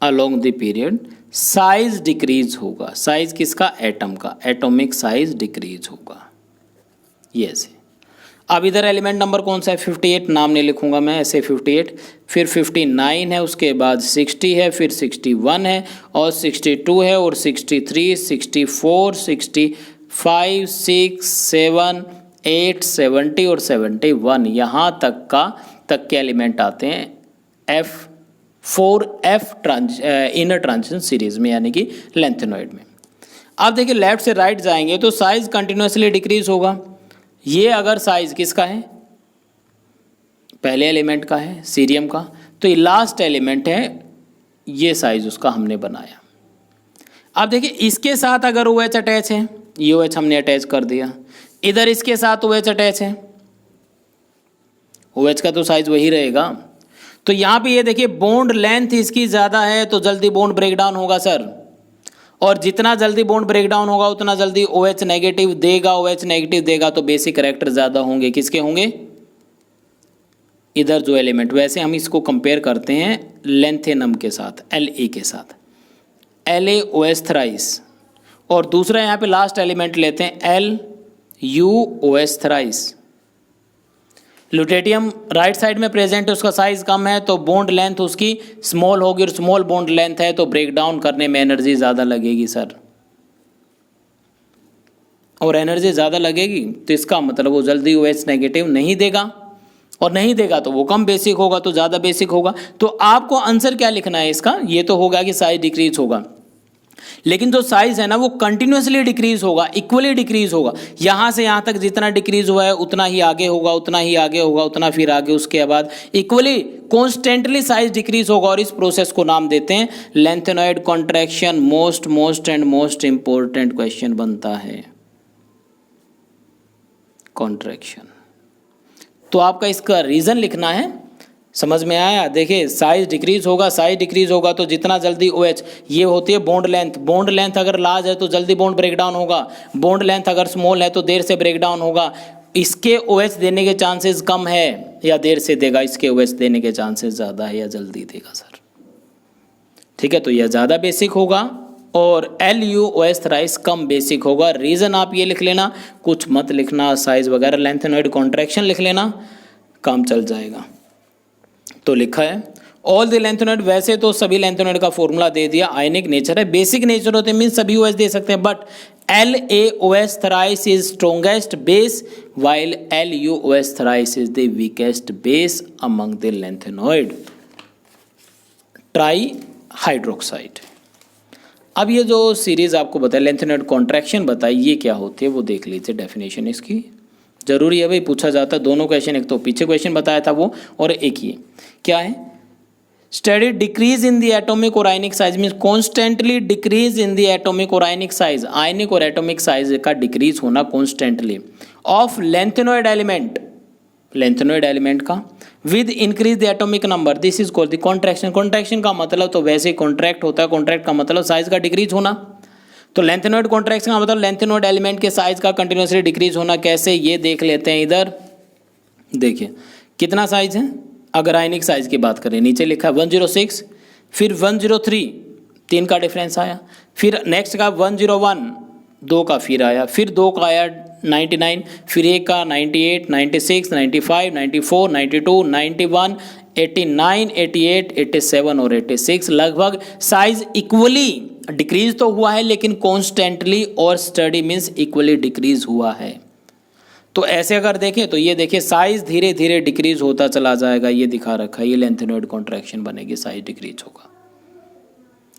Along the period size decrease होगा। साइज किसका? एटम का। एटॉमिक साइज डिक्रीज होगा। ये से अब इधर एलिमेंट नंबर कौन सा है? 58, नाम नहीं लिखूंगा मैं ऐसे 58, फिर 59 है, उसके बाद 60 है, फिर 61 है और 62 है और 63, 64, 65, 6, 7, 8, 70 और 71 यहाँ तक के एलिमेंट आते हैं F4F इनर ट्रांजिशन सीरीज में, यानी कि लेंथेनॉइड में। अब देखिए लेफ्ट से राइट जाएंगे तो साइज कंटिन्यूसली डिक्रीज होगा। ये अगर साइज किसका है? पहले एलिमेंट का है, सीरियम का, तो ये लास्ट एलिमेंट है, ये साइज उसका हमने बनाया। अब देखिए इसके साथ अगर OH अटैच है, ये OH हमने अटैच कर दिया, इधर इसके साथ OH अटैच है, OH का तो साइज वही रहेगा। तो यहाँ पे ये देखिए बॉन्ड लेंथ इसकी ज़्यादा है तो जल्दी बॉन्ड ब्रेकडाउन होगा सर, और जितना जल्दी बॉन्ड ब्रेकडाउन होगा उतना जल्दी OH नेगेटिव देगा। OH नेगेटिव देगा तो बेसिक कैरेक्टर ज़्यादा होंगे। किसके होंगे? इधर जो एलिमेंट, वैसे हम इसको कंपेयर करते हैं लेंथेनम के साथ, La के साथ, LaOH थ्राइस, और दूसरा यहाँ पे लास्ट एलिमेंट लेते हैं LuOH thrice. Lutetium right side में प्रेजेंट है, उसका साइज कम है तो बॉन्ड लेंथ उसकी स्मॉल होगी, और स्मॉल बॉन्ड लेंथ है तो ब्रेक डाउन करने में एनर्जी ज़्यादा लगेगी सर, और एनर्जी ज़्यादा लगेगी तो इसका मतलब वो जल्दी OH नेगेटिव नहीं देगा, और नहीं देगा तो वो कम बेसिक होगा तो ज़्यादा बेसिक होगा। तो आपको आंसर क्या लिखना है इसका? ये तो होगा कि साइज डिक्रीज होगा, लेकिन जो साइज है ना वो कंटिन्यूसली डिक्रीज होगा, इक्वली डिक्रीज होगा। यहाँ से यहाँ तक जितना डिक्रीज हुआ है उतना ही आगे होगा, उतना ही आगे होगा, उतना फिर आगे, उसके बाद इक्वली कॉन्स्टेंटली साइज डिक्रीज होगा, और इस प्रोसेस को नाम देते हैं lanthanoid contraction. Most important question बनता है कॉन्ट्रैक्शन। तो आपका इसका रीजन लिखना है। समझ में आया? देखिए साइज डिक्रीज होगा, साइज डिक्रीज होगा तो जितना जल्दी OH, ये होती है बॉन्ड लेंथ। बॉन्ड लेंथ अगर लार्ज है तो जल्दी बॉन्ड ब्रेकडाउन होगा, बॉन्ड लेंथ अगर स्मॉल है तो देर से ब्रेकडाउन होगा। इसके OH देने के चांसेस कम है या देर से देगा, इसके OH देने के चांसेस ज़्यादा है या जल्दी देगा सर। ठीक है, तो यह ज़्यादा बेसिक होगा और LuOH थ्राइस कम बेसिक होगा। रीज़न आप ये लिख लेना, कुछ मत लिखना, साइज वगैरह, लेंथेनॉइड कॉन्ट्रैक्शन लिख लेना, काम चल जाएगा। तो लिखा है ऑल द लेंथेनॉइड। वैसे तो सभी लेंथेनॉइड का फॉर्मूला दे दिया, आयनिक नेचर है, बेसिक नेचर होते हैं, मीन सभी OH दे सकते हैं, but LaOH thrice is strongest base while LuOH thrice is the weakest base among the lanthanoid. Try hydroxide. अब ये जो सीरीज आपको बताया लेंथेनॉइड कॉन्ट्रैक्शन बताई, ये क्या होती है वो देख लीजिए। डेफिनेशन इसकी जरूरी है भाई, पूछा जाता है दोनों क्वेश्चन, एक तो पीछे क्वेश्चन बताया था वो, और एक ये क्या है? Study decrease in the atomic और ionic size, means constantly decrease in the atomic और आयनिक साइज, आयनिक और एटॉमिक साइज का डिक्रीज होना constantly of lanthanoid element, lanthanoid element का, with increase the atomic number, this is called the contraction. Contraction का मतलब तो वैसे ही कॉन्ट्रैक्ट होता है, कॉन्ट्रैक्ट का मतलब साइज का डिक्रीज होना। तो लेंथेनॉइड कॉन्ट्रैक्शन का मतलब लेंथेनॉइड एलिमेंट के साइज का कंटिन्यूसली डिक्रीज होना। कैसे, ये देख लेते हैं। इधर देखिए कितना साइज है, अगर आयनिक साइज की बात करें, नीचे लिखा है 106, फिर 103, 3 का डिफरेंस आया, फिर नेक्स्ट का 101, 2 का फिर आया, फिर 2 का आया 99, फिर 1 का 98, 96, 95, 94, 92, 91, 89, 88, 87 और 86। लगभग साइज इक्वली डिक्रीज तो हुआ है लेकिन कॉन्स्टेंटली और स्टडी मीन्स इक्वली डिक्रीज हुआ है। तो ऐसे अगर देखें तो ये देखिए साइज धीरे धीरे डिक्रीज होता चला जाएगा, ये दिखा रखा है, ये लेंथेनॉइड कॉन्ट्रैक्शन बनेगी, साइज डिक्रीज होगा,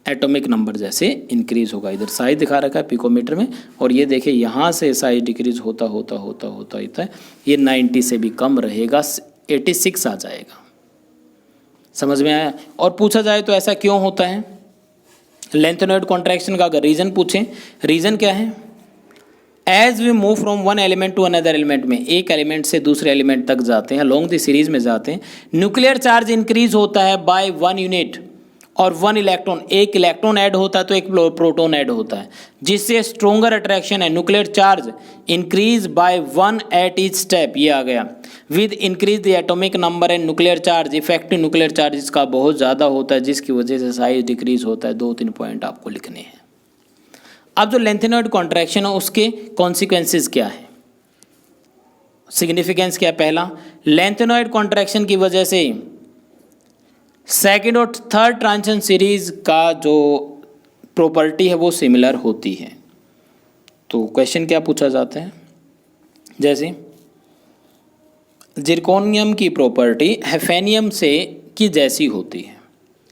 एटॉमिक नंबर जैसे इंक्रीज होगा। इधर साइज दिखा रखा है पिकोमीटर में, और ये देखिए यहाँ से साइज डिक्रीज होता होता होता होता होता है, ये 90 से भी कम रहेगा, 86 आ जाएगा। समझ में आया? और पूछा जाए तो ऐसा क्यों होता है लेंथेनॉइड कॉन्ट्रैक्शन का? अगर रीजन पूछें, रीजन क्या है? As we move from one element to another element में, एक एलिमेंट से दूसरे एलिमेंट तक जाते हैं, लॉन्ग द सीरीज में जाते हैं, न्यूक्लियर चार्ज इंक्रीज होता है बाय 1 यूनिट और 1 इलेक्ट्रॉन, एक इलेक्ट्रॉन ऐड होता है तो एक प्रोटॉन ऐड होता है, जिससे स्ट्रोंगर अट्रैक्शन है। Nuclear charge increase by 1 at each step, ये आ गया। With increase the atomic number and nuclear charge, effective nuclear charge इसका बहुत ज़्यादा होता है, जिसकी वजह से साइज डिक्रीज होता है। 2-3 पॉइंट आपको लिखने हैं। अब जो लेंथेनॉइड कॉन्ट्रैक्शन है उसके कॉन्सिक्वेंसेस क्या है, सिग्निफिकेंस क्या है? पहला, लेंथेनॉइड कॉन्ट्रैक्शन की वजह से सेकंड और थर्ड ट्रांजिशन सीरीज का जो प्रॉपर्टी है वो सिमिलर होती है। तो क्वेश्चन क्या पूछा जाता है, जैसे जिरकोनियम की प्रॉपर्टी हैफेनियम से की जैसी होती है,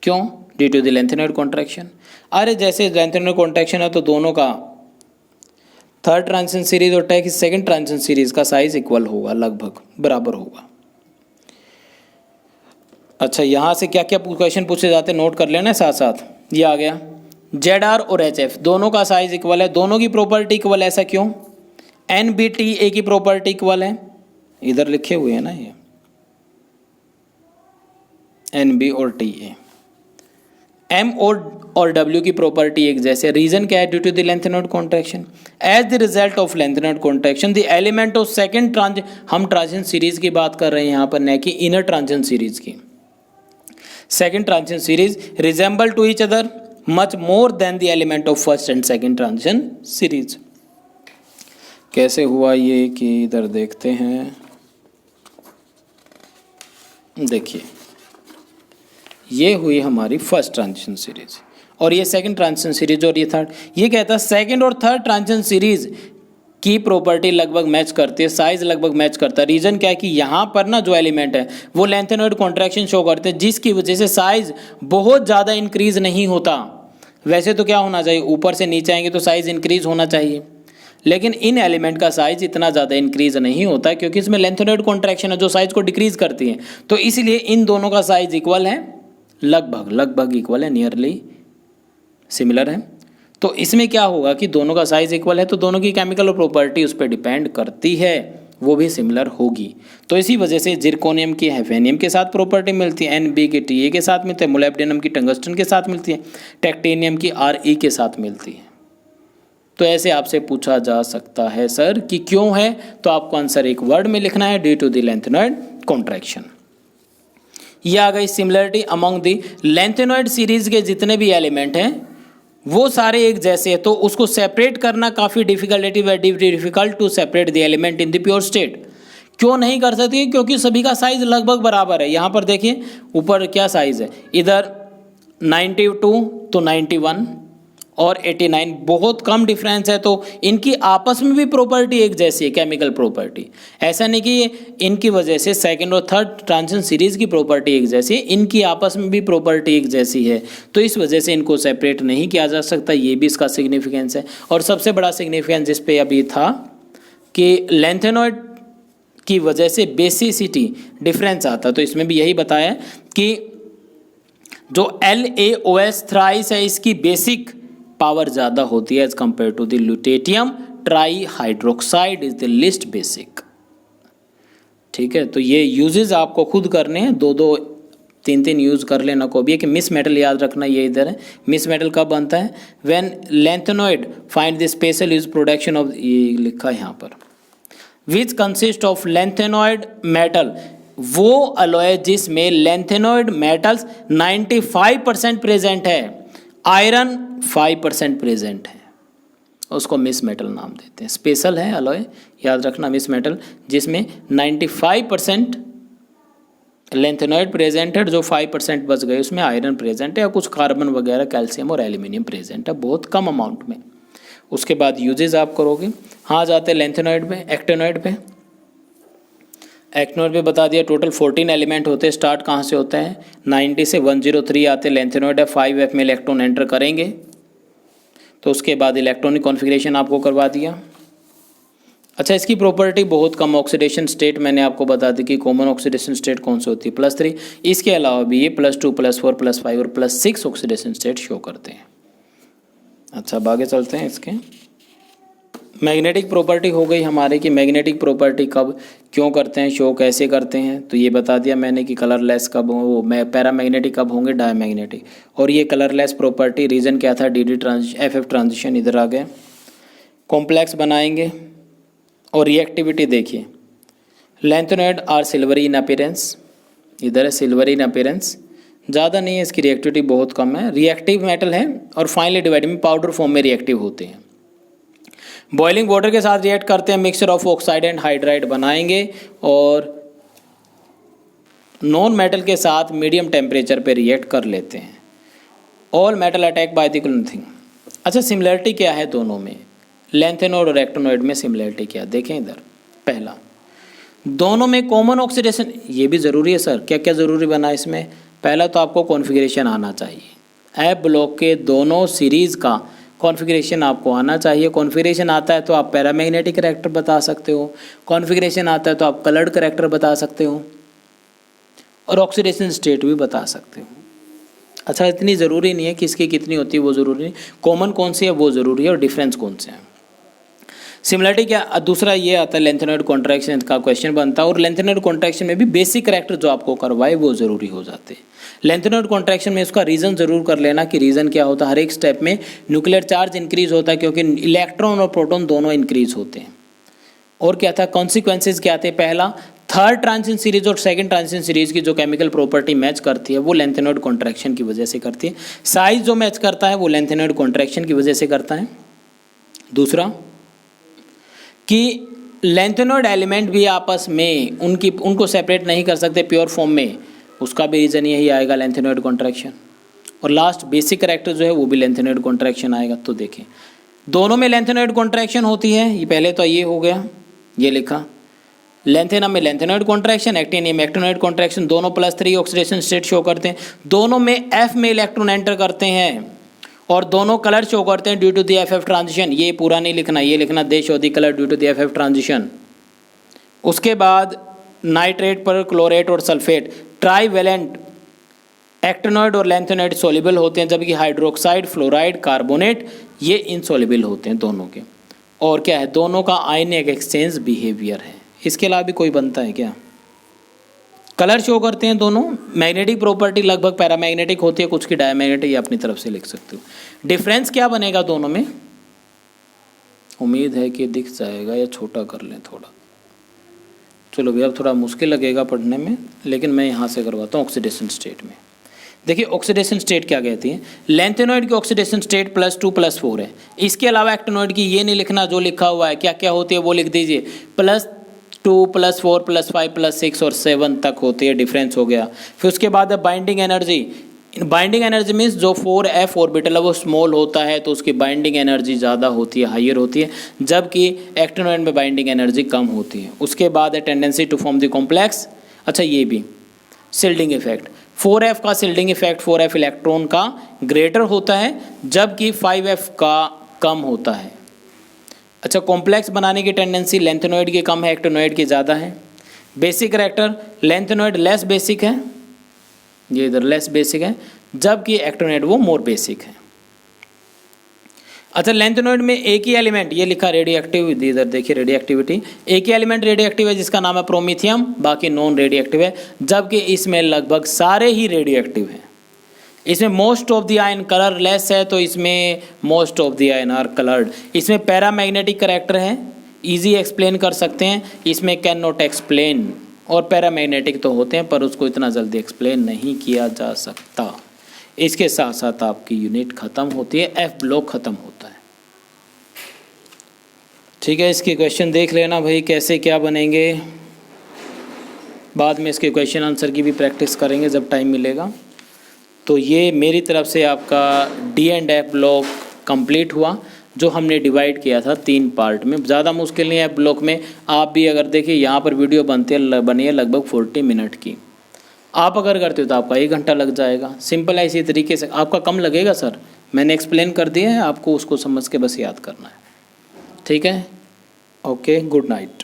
क्यों? Due to the lanthanoid contraction. अरे जैसे लेंथेनॉइड कॉन्ट्रैक्शन है तो दोनों का थर्ड ट्रांजिशन सीरीज और सेकंड ट्रांजिशन सीरीज का साइज इक्वल होगा, लगभग बराबर होगा। अच्छा, यहाँ से क्या क्या क्वेश्चन पूछे जाते हैं नोट कर लेना साथ साथ। ये आ गया ZR और HF दोनों का साइज इक्वल है, दोनों की प्रॉपर्टी इक्वल है, ऐसा क्यों? NBTA की प्रॉपर्टी इक्वल है, इधर लिखे हुए हैं ना ये NB और TA। M और W की प्रॉपर्टी एक जैसे। रीजन क्या है? Due to the lanthanoid contraction. As the result of lanthanoid contraction the element of second trans, हम ट्रांजिशन सीरीज की बात कर रहे हैं यहाँ पर, न कि इनर ट्रांजिशन सीरीज की। Second transition series resemble to each other much more than the element of first and second transition series. कैसे हुआ ये कि इधर देखते हैं, देखिए ये हुई हमारी फर्स्ट ट्रांजिशन सीरीज और ये सेकंड ट्रांजिशन सीरीज और ये थर्ड। ये कहता है सेकंड और थर्ड ट्रांजिशन सीरीज की प्रॉपर्टी लगभग मैच करती है, साइज लगभग मैच करता है। रीजन क्या है कि यहाँ पर ना जो एलिमेंट है वो लेंथेनॉइड कॉन्ट्रैक्शन शो करते हैं, जिसकी वजह से साइज बहुत ज़्यादा इंक्रीज नहीं होता। वैसे तो क्या होना चाहिए, ऊपर से नीचे आएंगे तो साइज इंक्रीज होना चाहिए, लेकिन इन एलिमेंट का साइज इतना ज़्यादा इंक्रीज नहीं होता क्योंकि इसमें लेंथेनॉइड कॉन्ट्रैक्शन है जो साइज को डिक्रीज करती है। तो इसलिए इन दोनों का साइज इक्वल है, लगभग इक्वल है, नियरली सिमिलर है। तो इसमें क्या होगा कि दोनों का साइज इक्वल है तो दोनों की केमिकल प्रॉपर्टी उस पर डिपेंड करती है, वो भी सिमिलर होगी। तो इसी वजह से जिरकोनियम की हैफेनियम के साथ प्रॉपर्टी मिलती है, NB की TA के साथ मिलती है, मोलिब्डेनम की टंगस्टन के साथ मिलती है, टेक्टेनियम की RE के साथ मिलती है। तो ऐसे आपसे पूछा जा सकता है सर कि क्यों है, तो आपको आंसर एक वर्ड में लिखना है, due to the lanthanoid contraction. ये आ गई similarity among the lanthanoid series के जितने भी एलिमेंट हैं वो सारे एक जैसे हैं, तो उसको सेपरेट करना काफ़ी difficult to separate the element in the pure state. क्यों नहीं कर सकते? क्योंकि सभी का साइज लगभग बराबर है। यहाँ पर देखिए ऊपर क्या साइज है, इधर 92 तो 91 और 89, बहुत कम डिफरेंस है, तो इनकी आपस में भी प्रॉपर्टी एक जैसी है, केमिकल प्रॉपर्टी। ऐसा नहीं कि इनकी वजह से सेकंड और थर्ड ट्रांजिशन सीरीज की प्रॉपर्टी एक जैसी है, इनकी आपस में भी प्रॉपर्टी एक जैसी है, तो इस वजह से इनको सेपरेट नहीं किया जा सकता। ये भी इसका सिग्निफिकेंस है। और सबसे बड़ा सिग्निफिकेंस जिस पे अभी था कि लेंथेनॉइड की वजह से बेसिसिटी डिफरेंस आता, तो इसमें भी यही बताया कि जो LaOH थ्राइस है इसकी बेसिक पावर ज़्यादा होती है as compare to the lutetium trihydroxide is the least basic. ठीक है, तो ये यूजेस आपको खुद करने हैं, 2-2 3-3 यूज कर लेना को भी है कि मिस मेटल याद रखना, ये इधर है। मिस मेटल कब बनता है? When lanthanoid find the special use production of, ये लिखा है यहाँ पर, which consist of lanthanoid metal, वो अलॉय जिसमें लेंथेनॉइड मेटल्स 95% प्रेजेंट है, आयरन 5% प्रेजेंट है, उसको मिस मेटल नाम देते हैं। स्पेशल है अलॉय, याद रखना, मिस मेटल जिसमें 95% लेंथेनॉइड प्रेजेंट है, जो 5% बच गए उसमें आयरन प्रेजेंट है, या कुछ कार्बन वगैरह कैल्शियम और एल्यूमिनियम प्रेजेंट है, बहुत कम अमाउंट में। उसके बाद यूजेस आप करोगे। हाँ, जाते हैं लेंथेनॉइड पे, एक्टेनॉइड पे। एक्टेनॉइड पे बता दिया टोटल 14 एलिमेंट होते हैं। स्टार्ट कहाँ से होता है? 90 से 103 आते। लेंथेनॉइड है, 5F में इलेक्ट्रॉन एंटर करेंगे, तो उसके बाद इलेक्ट्रॉनिक कॉन्फ़िगरेशन आपको करवा दिया। अच्छा, इसकी प्रॉपर्टी बहुत कम, ऑक्सीडेशन स्टेट मैंने आपको बता दी कि कॉमन ऑक्सीडेशन स्टेट कौन सी होती है, +3। इसके अलावा भी ये +2, +4, +5 और +6 ऑक्सीडेशन स्टेट शो करते हैं। अच्छा, अब आगे चलते हैं इसके। मैग्नेटिक प्रॉपर्टी हो गई हमारे की मैग्नेटिक प्रॉपर्टी कब क्यों करते हैं, शो कैसे करते हैं, तो ये बता दिया मैंने कि कलरलेस कब हो, वो पैरामैग्नेटिक कब होंगे, डायमैग्नेटिक। और ये कलरलेस प्रॉपर्टी रीजन क्या था, डी ट्रांजिशन, एफ ट्रांजिशन इधर आ गए। कॉम्प्लेक्स बनाएंगे और रिएक्टिविटी देखिए, lanthanoid are silvery in appearance, इधर है सिल्वरी इन अपीयरेंस, ज़्यादा नहीं है, इसकी रिएक्टिविटी बहुत कम है, रिएक्टिव मेटल है और फाइनली डिवाइडेड में पाउडर फॉर्म में रिएक्टिव होते हैं। बॉइलिंग वाटर के साथ रिएक्ट करते हैं, mixture of oxide and hydride बनाएंगे और नॉन मेटल के साथ मीडियम टेम्परेचर पे रिएक्ट कर लेते हैं। All metal attack by the thing. अच्छा, सिमिलरिटी क्या है दोनों में, लैंथेनॉइड और एक्टिनॉइड में सिमिलरिटी क्या, देखें इधर। पहला, दोनों में कॉमन ऑक्सीडेशन, ये भी ज़रूरी है सर, क्या क्या ज़रूरी बना इसमें, पहला तो आपको कॉन्फ़िगरेशन आना चाहिए, एफ ब्लॉक के दोनों सीरीज़ का कॉन्फ़िगरेशन आपको आना चाहिए। कॉन्फ़िगरेशन आता है तो आप पैरामैग्नेटिक करैक्टर बता सकते हो, कॉन्फ़िगरेशन आता है तो आप कलर्ड करैक्टर बता सकते हो और ऑक्सीडेशन स्टेट भी बता सकते हो। अच्छा, इतनी ज़रूरी नहीं है किसकी कितनी होती है, वो ज़रूरी नहीं, कॉमन कौन सी है वो ज़रूरी है और डिफरेंस कौन से हैं। सिमिलरिटी क्या, दूसरा ये आता है लेंथेनॉइड कॉन्ट्रैक्शन का क्वेश्चन बनता है और लेंथेनॉइड कॉन्ट्रैक्शन में भी बेसिक करैक्टर जो आपको करवाए वो ज़रूरी हो जाते हैं। लेंथेनॉइड कॉन्ट्रैक्शन में उसका रीज़न ज़रूर कर लेना कि रीज़न क्या होता है, हर एक स्टेप में न्यूक्लियर चार्ज इंक्रीज होता है क्योंकि इलेक्ट्रॉन और प्रोटॉन दोनों इंक्रीज होते हैं। और क्या था, कॉन्सिक्वेंसेज क्या थे, पहला थर्ड ट्रांजिशन सीरीज और सेकंड ट्रांजिशन सीरीज की जो केमिकल प्रॉपर्टी मैच करती है वो लेंथेनॉइड कॉन्ट्रैक्शन की वजह से करती है। साइज जो मैच करता है वो लेंथेनॉइड कॉन्ट्रैक्शन की वजह से करता है। दूसरा कि लेंथेनॉइड एलिमेंट भी आपस में उनको सेपरेट नहीं कर सकते प्योर फॉर्म में, उसका भी रीज़न यही आएगा लेंथेनॉइड कॉन्ट्रैक्शन। और लास्ट बेसिक करैक्टर जो है वो भी लेंथेनॉइड कॉन्ट्रैक्शन आएगा। तो देखें दोनों में लेंथेनॉइड कॉन्ट्रैक्शन होती है, ये पहले तो ये हो गया, ये लिखा लेंथेनम में लेंथेनॉइड कॉन्ट्रैक्शन, एक्टिनियम में एक्टिनॉइड कॉन्ट्रैक्शन, दोनों +3 ऑक्सीडेशन स्टेट शो करते हैं, दोनों में एफ में इलेक्ट्रॉन एंटर करते हैं और दोनों कलर शो करते हैं due to the f transition. ये पूरा नहीं लिखना, ये लिखना they show the colour due to the f transition. उसके बाद नाइट्रेट पर क्लोरेट और सल्फेट ट्राईवेलेंट एक्टिनॉइड और लेंथेनॉइड सोल्यूबल होते हैं, जबकि हाइड्रोक्साइड, फ्लोराइड, कार्बोनेट ये इनसोल्यूबल होते हैं दोनों के। और क्या है, दोनों का आयनिक एक्सचेंज बिहेवियर है। इसके अलावा भी कोई बनता है क्या, कलर शो करते हैं दोनों, मैग्नेटिक प्रॉपर्टी लगभग पैरामैग्नेटिक होती है, कुछ की डायमैग्नेटिक, ये अपनी तरफ से लिख सकते हो। डिफरेंस क्या बनेगा दोनों में, उम्मीद है कि दिख जाएगा या छोटा कर लें थोड़ा, चलो भैया अब थोड़ा मुश्किल लगेगा पढ़ने में, लेकिन मैं यहाँ से करवाता हूँ। ऑक्सीडेशन स्टेट में देखिए, ऑक्सीडेशन स्टेट क्या कहती है, लेंथेनॉइड की ऑक्सीडेशन स्टेट +2 +4 है। इसके अलावा एक्टिनॉइड की ये नहीं लिखना, जो लिखा हुआ है क्या क्या होती है वो लिख दीजिए, +2 +4 +5 +6 और 7 तक होती है, डिफरेंस हो गया। फिर उसके बाद binding energy, binding energy means जो 4f ऑर्बिटल है वो स्मॉल होता है तो उसकी बाइंडिंग एनर्जी ज़्यादा होती है, हाइयर होती है, जबकि एक्टिनॉइड में बाइंडिंग एनर्जी कम होती है। उसके बाद है tendency to form the complex. अच्छा, ये भी शिल्डिंग इफेक्ट, 4f का शिल्डिंग इफेक्ट 4f इलेक्ट्रॉन का ग्रेटर होता है जबकि 5f का कम होता है। अच्छा, कॉम्प्लेक्स बनाने की टेंडेंसी लेंथेनॉइड की कम है, एक्टिनॉइड की ज़्यादा है। Basic character, lanthanoid less basic है, ये इधर लेस बेसिक है, जबकि एक्टिनॉइड वो मोर बेसिक है। अच्छा, लेंथेनॉइड में एक ही एलिमेंट, ये लिखा रेडियो एक्टिव, इधर देखिए रेडियो एक्टिविटी, एक ही एलिमेंट रेडियो एक्टिव है जिसका नाम है प्रोमीथियम, बाकी नॉन रेडियो एक्टिव है, जबकि इसमें लगभग सारे ही रेडियो एक्टिव हैं। इसमें most of the ion colourless है तो इसमें most of the ion are coloured. इसमें पैरामैग्नेटिक करैक्टर है, इजी एक्सप्लेन कर सकते हैं, इसमें कैन नॉट एक्सप्लेन, और पैरामैग्नेटिक तो होते हैं पर उसको इतना जल्दी एक्सप्लेन नहीं किया जा सकता। इसके साथ साथ आपकी यूनिट ख़त्म होती है, एफ ब्लॉक ख़त्म होता है। ठीक है, इसके क्वेश्चन देख लेना भाई कैसे क्या बनेंगे, बाद में इसके क्वेश्चन आंसर की भी प्रैक्टिस करेंगे जब टाइम मिलेगा। तो ये मेरी तरफ से आपका D and F block complete हुआ, जो हमने डिवाइड किया था 3 पार्ट में। ज़्यादा मुश्किल नहीं है ब्लॉक में, आप भी अगर देखिए यहाँ पर वीडियो बनी है लगभग 40 मिनट की, आप अगर करते हो तो आपका 1 घंटा लग जाएगा। सिंपल है, इसी तरीके से आपका कम लगेगा सर, मैंने एक्सप्लेन कर दिया है, आपको उसको समझ के बस याद करना है। ठीक है, ओके, गुड नाइट।